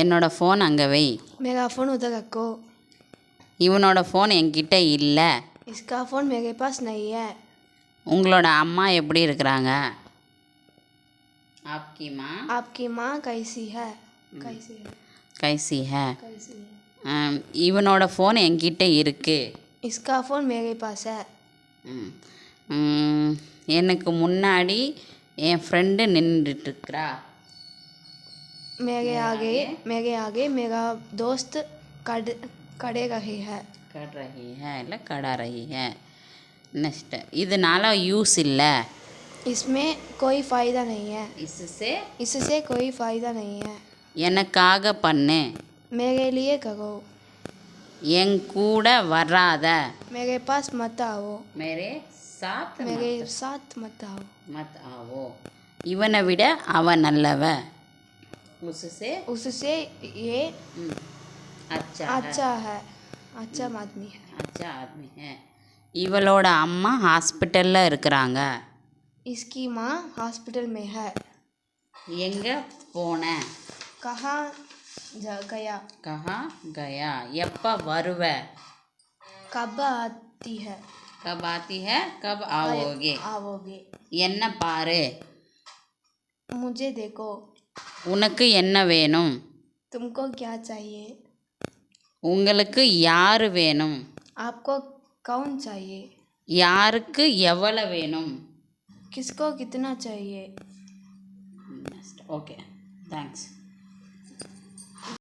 என்னோட ஃபோன் அங்கே வை. मेरा फ़ोन उधर रखो. இவனோட ஃபோன் என்கிட்ட இல்லை. इसका फ़ोन मेरे पास नहीं है. உங்களோட அம்மா எப்படி இருக்கிறாங்க? आपकी माँ आपकी माँ कैसी है? कैसी है? कैसी है? कैसी है? இவனோட ஃபோன் என்கிட்ட இருக்கு. इसका फ़ोन मेरे पास है. எனக்கு முன்னாடி என் ஃப்ரெண்டு நின்றுட்டுருக்கிறா. मेरे आगे मेरा दोस्त खड़े रही है. कड़ रही है இல்லை கட रही है. நெக்ஸ்ட் இதனால யூஸ் இல்லை. इसमें कोई फ़ायदा नहीं है. इससे कोई फ़ायदा नहीं है. எனக்காக பண்ணு. मेरे लिए करो. என் கூட வராத. मेरे पास मत आओ. मेरे साथ मत आओ. मत आओ. இவனை விட அவன் நல்லவ. उससे ये अच्छा है. अच्छा आदमी है. अच्छा आदमी है. இவளோட அம்மா ஹாஸ்பிட்டலில் இருக்கிறாங்க. इसकी माँ हॉस्पिटल में है. எங்கே போன? कहाँ गया. कहाँ गया. எப்போ வருவ? कब आती है. कब आती है. कब आओगे. என்ன பாரு. मुझे देखो. உனக்கு என்ன வேணும்? तुमको क्या चाहिए. உங்களுக்கு யார் வேணும்? आपको कौन चाहिए. யாருக்கு எவ்வளவு வேணும்? किसको कितना चाहिए. Okay thanks.